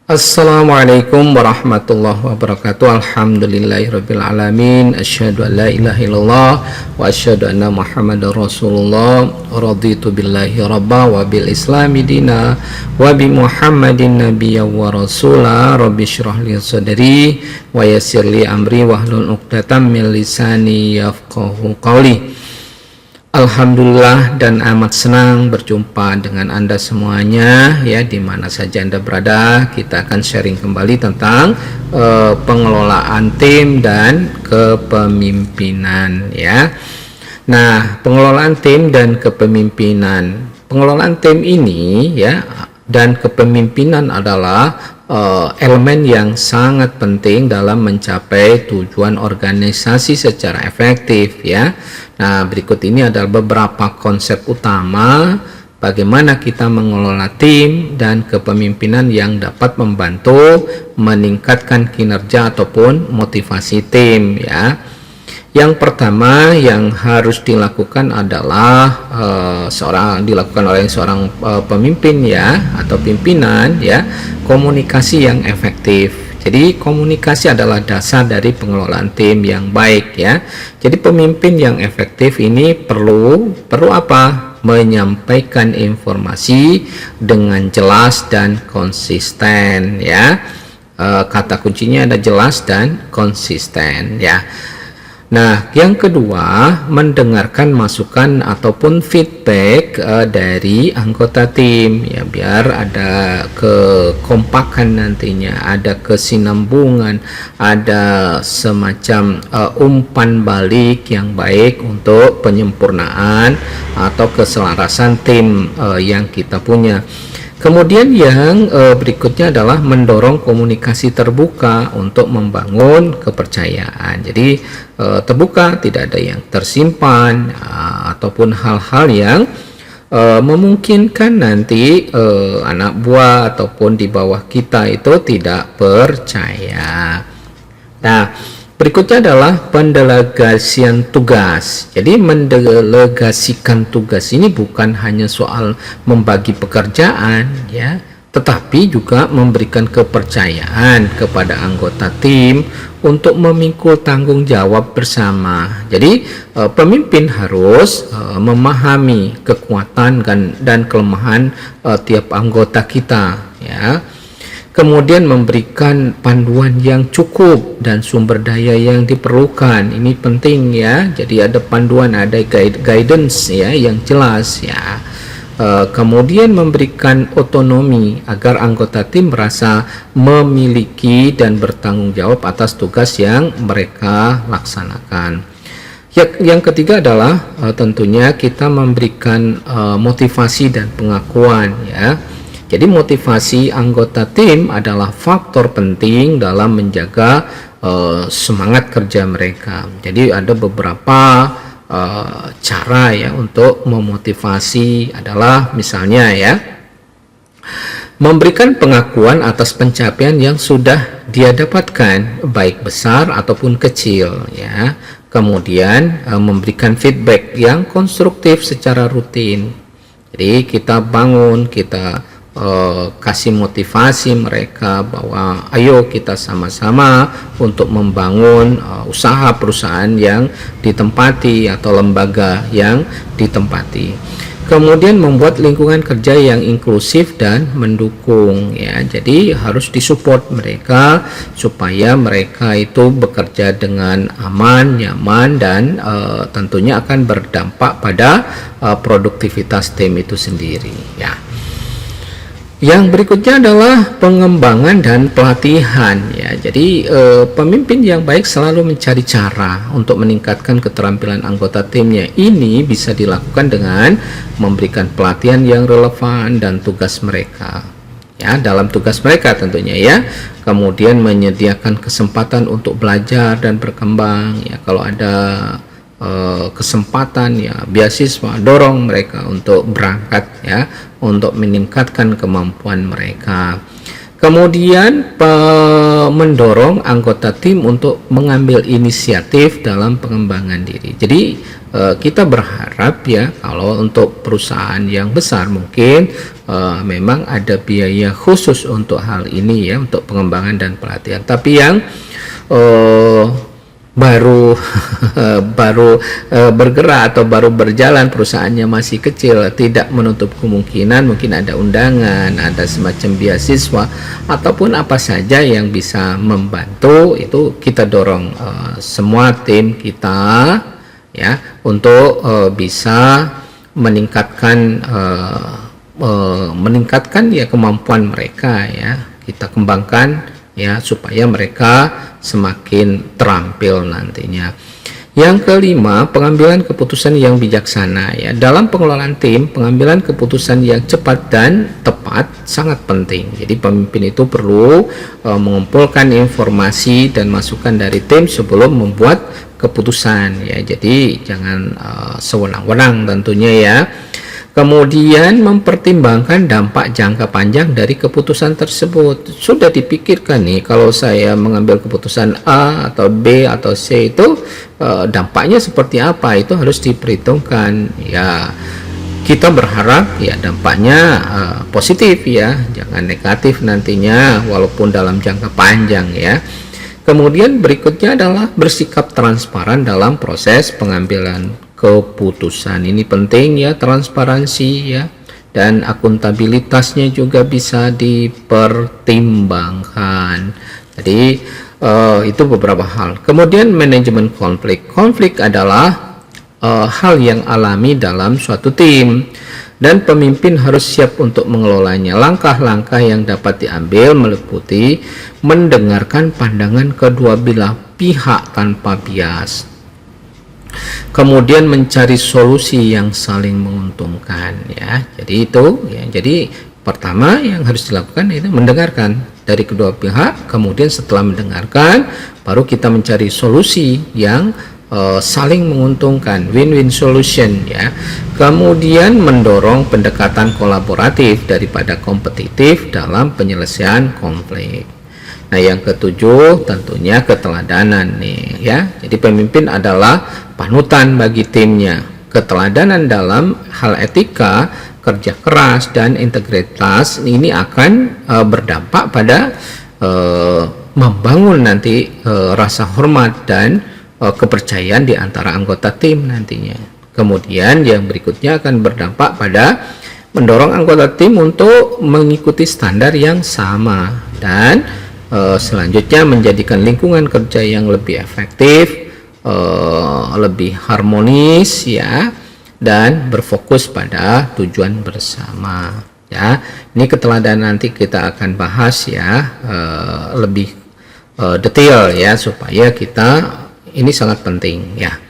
Assalamualaikum warahmatullahi wabarakatuh. Alhamdulillahirabbil alamin. Asyhadu an la ilaha illallah wa asyhadu anna Muhammadar Rasulullah. Raditu billahi rabba wa bil islami dina wa bi Muhammadin nabiyya wa rasula. Rabbi shrah li sadri wa yassir li amri wahlul 'uqdatam min lisani yafqahu qawli. Alhamdulillah dan amat senang berjumpa dengan Anda semuanya ya, di mana saja Anda berada. Kita akan sharing kembali tentang pengelolaan tim dan kepemimpinan ya. Nah, pengelolaan tim dan kepemimpinan. Pengelolaan tim ini ya dan kepemimpinan adalah elemen yang sangat penting dalam mencapai tujuan organisasi secara efektif ya. Nah, berikut ini adalah beberapa konsep utama bagaimana kita mengelola tim dan kepemimpinan yang dapat membantu meningkatkan kinerja ataupun motivasi tim ya. Yang pertama yang harus dilakukan adalah dilakukan oleh seorang pemimpin ya atau pimpinan ya, komunikasi yang efektif. Jadi komunikasi adalah dasar dari pengelolaan tim yang baik ya. Jadi pemimpin yang efektif ini perlu apa? Menyampaikan informasi dengan jelas dan konsisten ya. Kata kuncinya ada jelas dan konsisten ya. Nah, yang kedua, mendengarkan masukan ataupun feedback dari anggota tim ya, biar ada kekompakan nantinya, ada kesinambungan, ada semacam umpan balik yang baik untuk penyempurnaan atau keselarasan tim yang kita punya. Kemudian yang berikutnya adalah mendorong komunikasi terbuka untuk membangun kepercayaan. Jadi terbuka, tidak ada yang tersimpan ataupun hal-hal yang memungkinkan nanti anak buah ataupun di bawah kita itu tidak percaya. Nah, berikutnya adalah pendelegasian tugas. Jadi mendelegasikan tugas ini bukan hanya soal membagi pekerjaan ya, tetapi juga memberikan kepercayaan kepada anggota tim untuk memikul tanggung jawab bersama. Jadi pemimpin harus memahami kekuatan dan kelemahan tiap anggota kita ya. Kemudian memberikan panduan yang cukup dan sumber daya yang diperlukan. Ini penting ya. Jadi ada panduan, ada guidance ya yang jelas ya. Kemudian memberikan otonomi agar anggota tim merasa memiliki dan bertanggung jawab atas tugas yang mereka laksanakan. Yang ketiga adalah tentunya kita memberikan motivasi dan pengakuan ya. Jadi motivasi anggota tim adalah faktor penting dalam menjaga semangat kerja mereka. Jadi ada beberapa cara ya untuk memotivasi, adalah misalnya ya, memberikan pengakuan atas pencapaian yang sudah dia dapatkan, baik besar ataupun kecil ya. Kemudian memberikan feedback yang konstruktif secara rutin. Jadi kita bangun, kita kasih motivasi mereka bahwa ayo kita sama-sama untuk membangun usaha perusahaan yang ditempati atau lembaga yang ditempati. Kemudian membuat lingkungan kerja yang inklusif dan mendukung ya. Jadi harus disupport mereka supaya mereka itu bekerja dengan aman, nyaman, dan tentunya akan berdampak pada produktivitas tim itu sendiri ya. Yang berikutnya adalah pengembangan dan pelatihan ya. Jadi pemimpin yang baik selalu mencari cara untuk meningkatkan keterampilan anggota timnya. Ini bisa dilakukan dengan memberikan pelatihan yang relevan dan tugas mereka ya, dalam tugas mereka tentunya ya. Kemudian menyediakan kesempatan untuk belajar dan berkembang ya. Kalau ada kesempatan ya, beasiswa, dorong mereka untuk berangkat ya, untuk meningkatkan kemampuan mereka. Kemudian mendorong anggota tim untuk mengambil inisiatif dalam pengembangan diri. Jadi kita berharap ya, kalau untuk perusahaan yang besar mungkin memang ada biaya khusus untuk hal ini ya, untuk pengembangan dan pelatihan. Tapi yang baru bergerak atau baru berjalan, perusahaannya masih kecil, tidak menutup kemungkinan mungkin ada undangan, ada semacam beasiswa ataupun apa saja yang bisa membantu. Itu kita dorong semua tim kita ya untuk bisa meningkatkan ya kemampuan mereka ya, kita kembangkan ya supaya mereka semakin terampil nantinya. Yang kelima, pengambilan keputusan yang bijaksana ya. Dalam pengelolaan tim, pengambilan keputusan yang cepat dan tepat sangat penting. Jadi pemimpin itu perlu mengumpulkan informasi dan masukan dari tim sebelum membuat keputusan ya. Jadi jangan sewenang-wenang tentunya ya. Kemudian mempertimbangkan dampak jangka panjang dari keputusan tersebut. Sudah dipikirkan nih, kalau saya mengambil keputusan A atau B atau C itu dampaknya seperti apa, itu harus diperhitungkan ya. Kita berharap ya dampaknya positif ya, jangan negatif nantinya walaupun dalam jangka panjang ya. Kemudian berikutnya adalah bersikap transparan dalam proses pengambilan keputusan. Ini penting ya, transparansi ya, dan akuntabilitasnya juga bisa dipertimbangkan. Jadi itu beberapa hal. Kemudian manajemen konflik. Konflik adalah hal yang alami dalam suatu tim dan pemimpin harus siap untuk mengelolanya. Langkah-langkah yang dapat diambil meliputi mendengarkan pandangan kedua belah pihak tanpa bias, kemudian mencari solusi yang saling menguntungkan ya. Jadi itu ya, jadi pertama yang harus dilakukan itu mendengarkan dari kedua pihak, kemudian setelah mendengarkan baru kita mencari solusi yang saling menguntungkan, win-win solution ya. Kemudian mendorong pendekatan kolaboratif daripada kompetitif dalam penyelesaian konflik. Nah, yang ketujuh tentunya keteladanan nih ya. Jadi pemimpin adalah panutan bagi timnya. Keteladanan dalam hal etika, kerja keras dan integritas ini akan berdampak pada membangun nanti rasa hormat dan kepercayaan di antara anggota tim nantinya. Kemudian yang berikutnya akan berdampak pada mendorong anggota tim untuk mengikuti standar yang sama dan selanjutnya menjadikan lingkungan kerja yang lebih efektif, lebih harmonis ya, dan berfokus pada tujuan bersama ya. Ini keteladanan nanti kita akan bahas ya lebih detail ya, supaya kita ini sangat penting ya.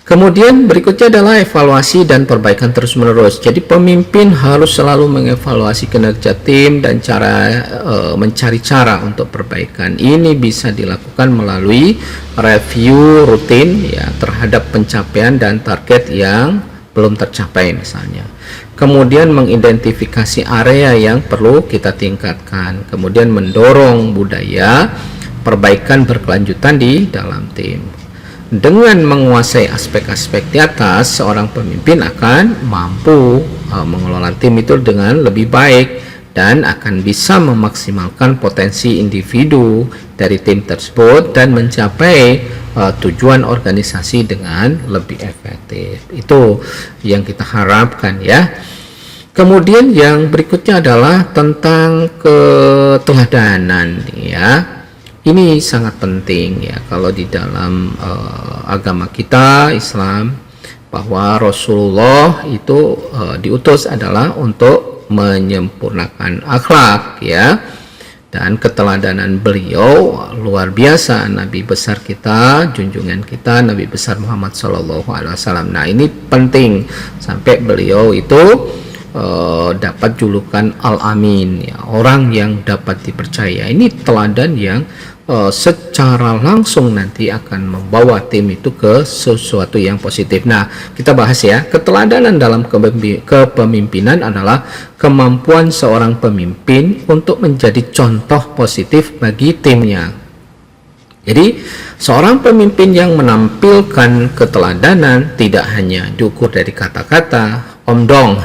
Kemudian berikutnya adalah evaluasi dan perbaikan terus-menerus. Jadi pemimpin harus selalu mengevaluasi kinerja tim dan mencari cara untuk perbaikan. Ini bisa dilakukan melalui review rutin ya terhadap pencapaian dan target yang belum tercapai misalnya. Kemudian mengidentifikasi area yang perlu kita tingkatkan. Kemudian mendorong budaya perbaikan berkelanjutan di dalam tim. Dengan menguasai aspek-aspek di atas, seorang pemimpin akan mampu mengelola tim itu dengan lebih baik dan akan bisa memaksimalkan potensi individu dari tim tersebut dan mencapai tujuan organisasi dengan lebih efektif. Itu yang kita harapkan ya. Kemudian yang berikutnya adalah tentang keteladanan ya. Ini sangat penting ya, kalau di dalam agama kita Islam, bahwa Rasulullah itu diutus adalah untuk menyempurnakan akhlak ya, dan keteladanan beliau luar biasa. Nabi besar kita, junjungan kita, Nabi besar Muhammad SAW. Nah, ini penting sampai beliau itu dapat julukan Al-Amin, ya, orang yang dapat dipercaya. Ini teladan yang secara langsung nanti akan membawa tim itu ke sesuatu yang positif. Nah, kita bahas ya, keteladanan dalam kepemimpinan adalah kemampuan seorang pemimpin untuk menjadi contoh positif bagi timnya. Jadi, seorang pemimpin yang menampilkan keteladanan tidak hanya diukur dari kata-kata, omdong,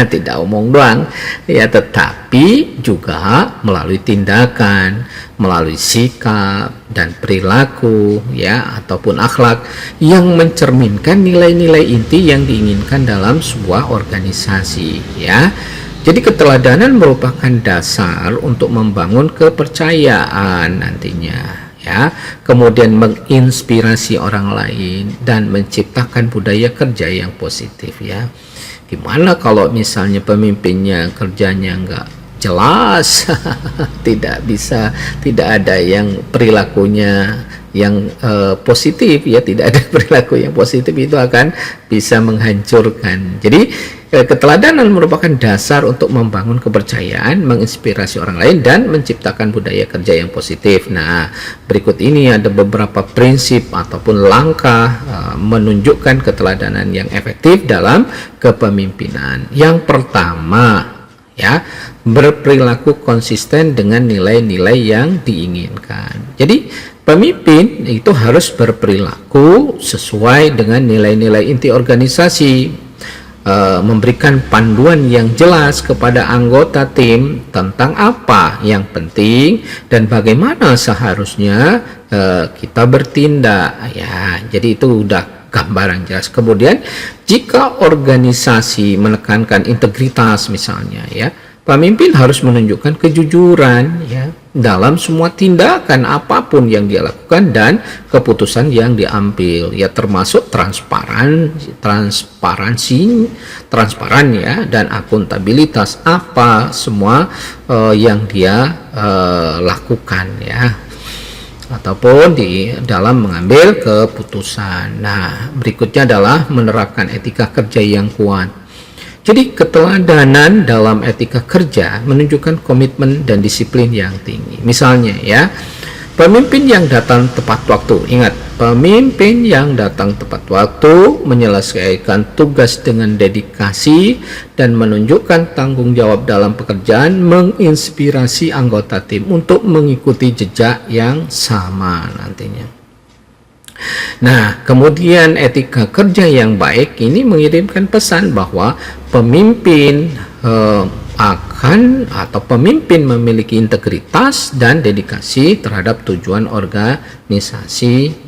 tidak omong doang, ya, tetapi juga melalui tindakan, melalui sikap dan perilaku, ya, ataupun akhlak yang mencerminkan nilai-nilai inti yang diinginkan dalam sebuah organisasi, ya. Jadi keteladanan merupakan dasar untuk membangun kepercayaan nantinya, ya, kemudian menginspirasi orang lain dan menciptakan budaya kerja yang positif, ya. Gimana kalau misalnya pemimpinnya kerjanya nggak jelas, tidak bisa, tidak ada yang perilakunya yang positif, ya, tidak ada perilaku yang positif, itu akan bisa menghancurkan. Jadi keteladanan merupakan dasar untuk membangun kepercayaan, menginspirasi orang lain, dan menciptakan budaya kerja yang positif. Nah, berikut ini ada beberapa prinsip ataupun langkah menunjukkan keteladanan yang efektif dalam kepemimpinan. Yang pertama, ya, berperilaku konsisten dengan nilai-nilai yang diinginkan. Jadi pemimpin itu harus berperilaku sesuai dengan nilai-nilai inti organisasi, memberikan panduan yang jelas kepada anggota tim tentang apa yang penting dan bagaimana seharusnya kita bertindak, ya. Jadi itu udah gambaran jelas. Kemudian jika organisasi menekankan integritas misalnya, ya, pemimpin harus menunjukkan kejujuran, ya, dalam semua tindakan apapun yang dia lakukan dan keputusan yang diambil, ya, termasuk transparan, ya, dan akuntabilitas apa semua yang dia lakukan, ya, ataupun di dalam mengambil keputusan. Nah, berikutnya adalah menerapkan etika kerja yang kuat. Jadi keteladanan dalam etika kerja menunjukkan komitmen dan disiplin yang tinggi. Misalnya, ya, pemimpin yang datang tepat waktu. Ingat, pemimpin yang datang tepat waktu, menyelesaikan tugas dengan dedikasi dan menunjukkan tanggung jawab dalam pekerjaan, menginspirasi anggota tim untuk mengikuti jejak yang sama nantinya. Nah, kemudian etika kerja yang baik ini mengirimkan pesan bahwa pemimpin pemimpin memiliki integritas dan dedikasi terhadap tujuan organisasi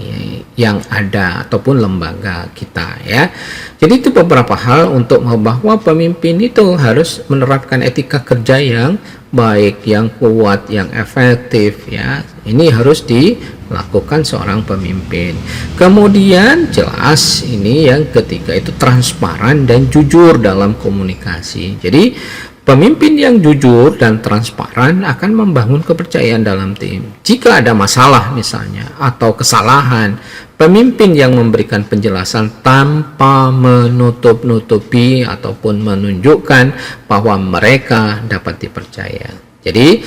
yang ada ataupun lembaga kita, ya. Jadi itu beberapa hal untuk bahwa pemimpin itu harus menerapkan etika kerja yang baik, yang kuat, yang efektif, ya. Ini harus dilakukan seorang pemimpin. Kemudian jelas ini yang ketiga itu transparan dan jujur dalam komunikasi. Jadi pemimpin yang jujur dan transparan akan membangun kepercayaan dalam tim. Jika ada masalah misalnya atau kesalahan, pemimpin yang memberikan penjelasan tanpa menutup-nutupi ataupun menunjukkan bahwa mereka dapat dipercaya. Jadi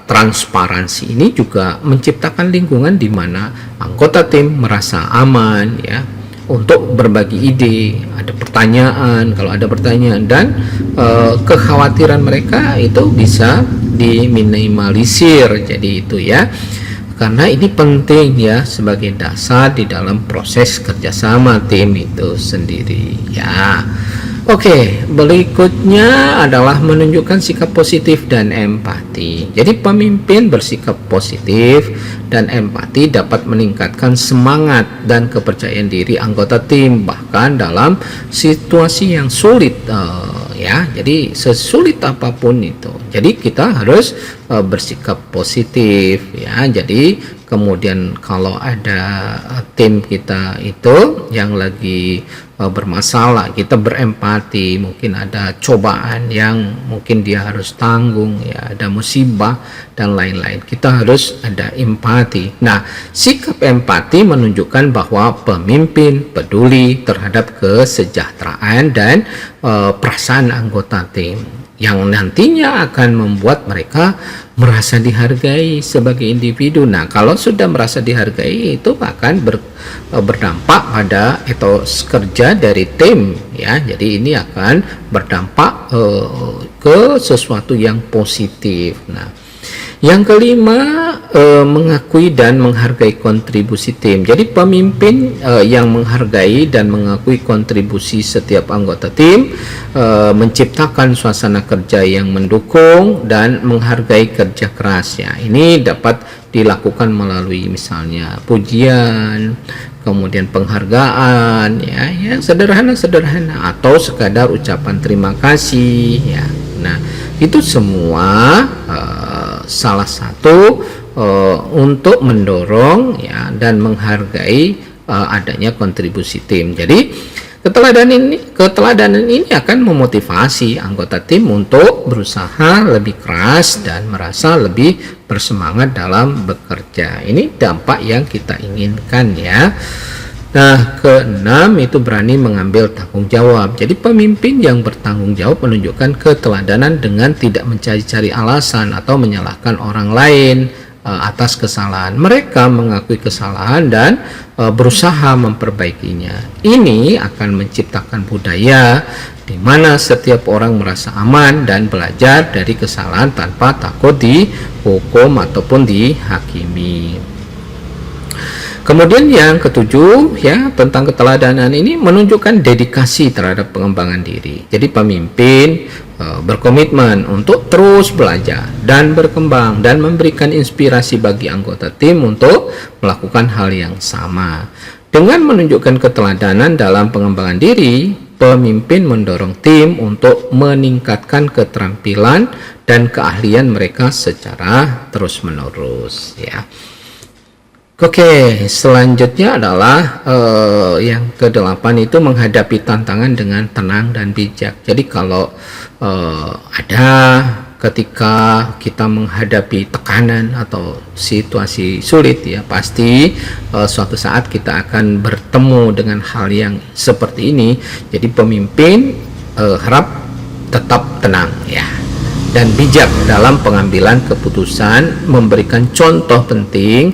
transparansi ini juga menciptakan lingkungan di mana anggota tim merasa aman, ya, untuk berbagi ide, ada pertanyaan, kalau ada pertanyaan, dan kekhawatiran mereka itu bisa diminimalisir. Jadi itu, ya, karena ini penting, ya, sebagai dasar di dalam proses kerjasama tim itu sendiri, ya. Oke, berikutnya adalah menunjukkan sikap positif dan empati. Jadi pemimpin bersikap positif dan empati dapat meningkatkan semangat dan kepercayaan diri anggota tim bahkan dalam situasi yang sulit, ya. Jadi sesulit apapun itu. Jadi kita harus bersikap positif ya. Jadi kemudian kalau ada tim kita itu yang lagi bermasalah, kita berempati, mungkin ada cobaan yang mungkin dia harus tanggung ya, ada musibah dan lain-lain, kita harus ada empati. Nah, sikap empati menunjukkan bahwa pemimpin peduli terhadap kesejahteraan dan perasaan anggota tim, yang nantinya akan membuat mereka merasa dihargai sebagai individu. Nah, kalau sudah merasa dihargai, itu akan berdampak pada etos kerja dari tim ya. Jadi ini akan berdampak ke sesuatu yang positif. Nah, yang kelima, mengakui dan menghargai kontribusi tim. Jadi pemimpin yang menghargai dan mengakui kontribusi setiap anggota tim, menciptakan suasana kerja yang mendukung dan menghargai kerja keras ya. Ini dapat dilakukan melalui misalnya pujian, kemudian penghargaan ya, yang sederhana-sederhana, atau sekadar ucapan terima kasih ya. Nah, itu semua salah satu untuk mendorong ya dan menghargai adanya kontribusi tim. Jadi keteladanan ini akan memotivasi anggota tim untuk berusaha lebih keras dan merasa lebih bersemangat dalam bekerja. Ini dampak yang kita inginkan ya. Nah, keenam itu berani mengambil tanggung jawab. Jadi pemimpin yang bertanggung jawab menunjukkan keteladanan dengan tidak mencari-cari alasan atau menyalahkan orang lain atas kesalahan. Mereka mengakui kesalahan dan berusaha memperbaikinya. Ini akan menciptakan budaya di mana setiap orang merasa aman dan belajar dari kesalahan tanpa takut dihukum ataupun dihakimi. Kemudian yang ketujuh ya, tentang keteladanan ini menunjukkan dedikasi terhadap pengembangan diri. Jadi pemimpin berkomitmen untuk terus belajar dan berkembang dan memberikan inspirasi bagi anggota tim untuk melakukan hal yang sama. Dengan menunjukkan keteladanan dalam pengembangan diri, pemimpin mendorong tim untuk meningkatkan keterampilan dan keahlian mereka secara terus-menerus ya. Oke, selanjutnya adalah yang ke-8 itu menghadapi tantangan dengan tenang dan bijak. Jadi kalau ada ketika kita menghadapi tekanan atau situasi sulit ya, pasti suatu saat kita akan bertemu dengan hal yang seperti ini. Jadi pemimpin harap tetap tenang ya dan bijak dalam pengambilan keputusan, memberikan contoh penting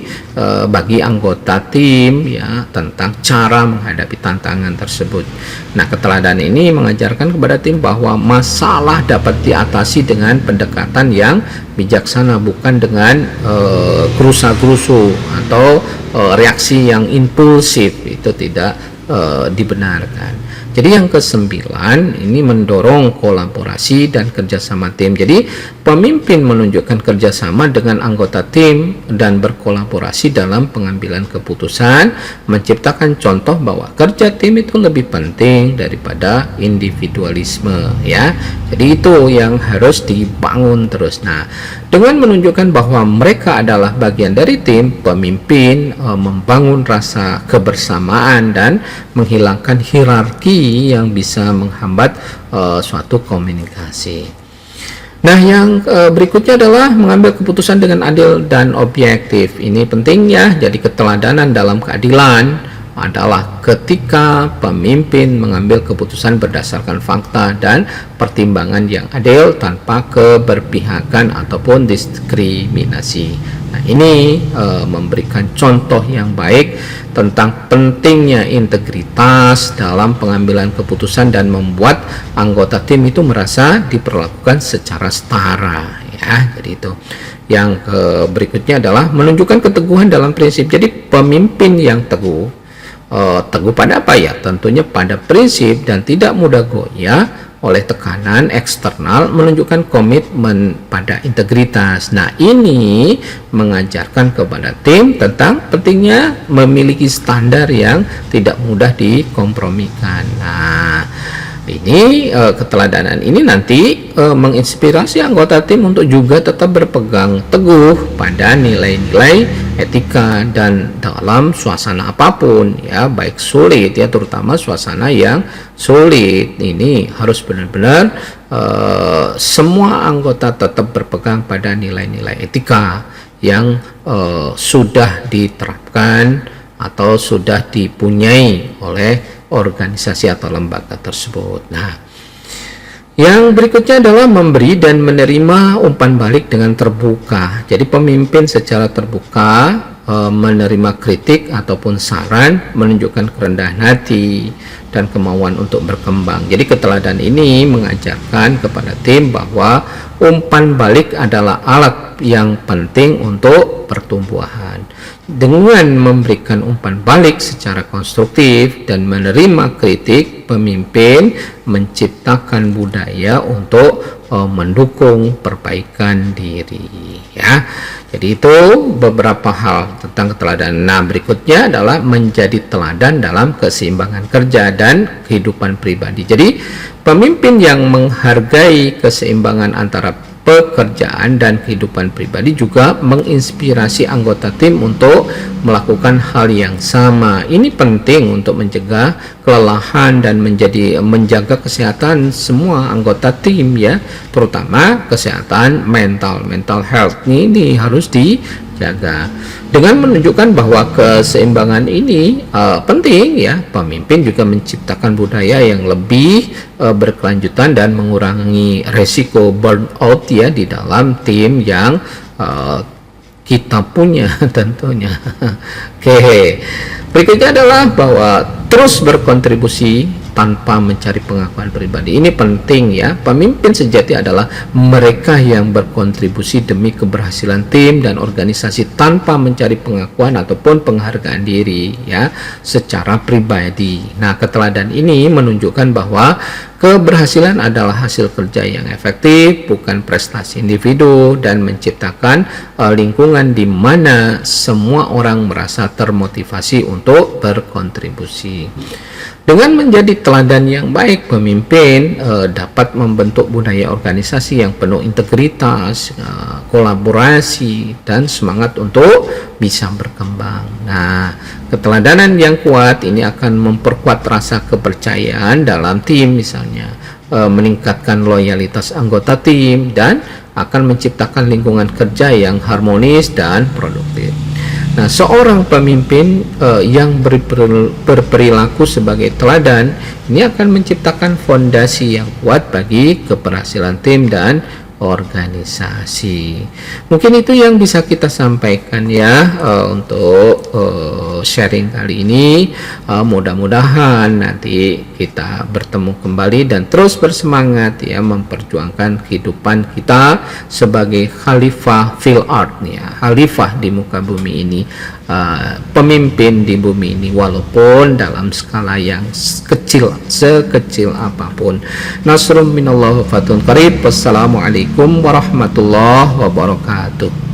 bagi anggota tim ya tentang cara menghadapi tantangan tersebut. Nah, keteladanan ini mengajarkan kepada tim bahwa masalah dapat diatasi dengan pendekatan yang bijaksana, bukan dengan gerusa-gerusu atau reaksi yang impulsif. Itu tidak dibenarkan. Jadi yang ke-9 ini mendorong kolaborasi dan kerjasama tim. Jadi pemimpin menunjukkan kerjasama dengan anggota tim dan berkolaborasi dalam pengambilan keputusan, menciptakan contoh bahwa kerja tim itu lebih penting daripada individualisme ya. Jadi itu yang harus dibangun terus. Nah, dengan menunjukkan bahwa mereka adalah bagian dari tim, pemimpin membangun rasa kebersamaan dan menghilangkan hierarki yang bisa menghambat suatu komunikasi. Nah, yang berikutnya adalah mengambil keputusan dengan adil dan objektif. Ini penting ya. Jadi keteladanan dalam keadilan adalah ketika pemimpin mengambil keputusan berdasarkan fakta dan pertimbangan yang adil tanpa keberpihakan ataupun diskriminasi. Nah, ini memberikan contoh yang baik tentang pentingnya integritas dalam pengambilan keputusan dan membuat anggota tim itu merasa diperlakukan secara setara ya. Jadi itu. Yang berikutnya adalah menunjukkan keteguhan dalam prinsip. Jadi pemimpin yang teguh pada apa ya? Tentunya pada prinsip dan tidak mudah goyah oleh tekanan eksternal, menunjukkan komitmen pada integritas. Nah, ini mengajarkan kepada tim tentang pentingnya memiliki standar yang tidak mudah dikompromikan. Nah, Ini keteladanan ini nanti menginspirasi anggota tim untuk juga tetap berpegang teguh pada nilai-nilai etika dan dalam suasana apapun ya, baik sulit ya, terutama suasana yang sulit ini harus benar-benar semua anggota tetap berpegang pada nilai-nilai etika yang sudah diterapkan atau sudah dipunyai oleh organisasi atau lembaga tersebut. Nah, yang berikutnya adalah memberi dan menerima umpan balik dengan terbuka. Jadi pemimpin secara terbuka menerima kritik ataupun saran, menunjukkan kerendahan hati dan kemauan untuk berkembang. Jadi keteladan ini mengajarkan kepada tim bahwa umpan balik adalah alat yang penting untuk pertumbuhan. Dengan memberikan umpan balik secara konstruktif dan menerima kritik, pemimpin menciptakan budaya untuk mendukung perbaikan diri ya. Jadi itu beberapa hal tentang keteladanan. Nah, berikutnya adalah menjadi teladan dalam keseimbangan kerja dan kehidupan pribadi. Jadi pemimpin yang menghargai keseimbangan antara pekerjaan dan kehidupan pribadi juga menginspirasi anggota tim untuk melakukan hal yang sama. Ini penting untuk mencegah kelelahan dan menjaga kesehatan semua anggota tim ya, terutama kesehatan mental health ini harus dijaga. Dengan menunjukkan bahwa keseimbangan ini penting ya, pemimpin juga menciptakan budaya yang lebih berkelanjutan dan mengurangi resiko burnout ya di dalam tim yang kita punya tentunya. Oke. Berikutnya adalah bahwa terus berkontribusi tanpa mencari pengakuan pribadi. Ini penting ya. Pemimpin sejati adalah mereka yang berkontribusi demi keberhasilan tim dan organisasi tanpa mencari pengakuan ataupun penghargaan diri ya secara pribadi. Nah, keteladan ini menunjukkan bahwa keberhasilan adalah hasil kerja yang efektif, bukan prestasi individu, dan menciptakan lingkungan di mana semua orang merasa termotivasi untuk berkontribusi. Dengan menjadi teladan yang baik, pemimpin dapat membentuk budaya organisasi yang penuh integritas, kolaborasi, dan semangat untuk bisa berkembang. Nah, keteladanan yang kuat ini akan memperkuat rasa kepercayaan dalam tim, misalnya meningkatkan loyalitas anggota tim, dan akan menciptakan lingkungan kerja yang harmonis dan produktif. Nah, seorang pemimpin yang berperilaku sebagai teladan ini akan menciptakan fondasi yang kuat bagi keberhasilan tim dan organisasi. Mungkin itu yang bisa kita sampaikan ya untuk sharing kali ini. Mudah-mudahan nanti kita bertemu kembali dan terus bersemangat ya memperjuangkan kehidupan kita sebagai khalifah fil ard ya, khalifah di muka bumi ini, pemimpin di bumi ini, walaupun dalam skala yang sekecil apapun. Nasrum minallah fatun qarib. Wassalamualaikum warahmatullahi wabarakatuh.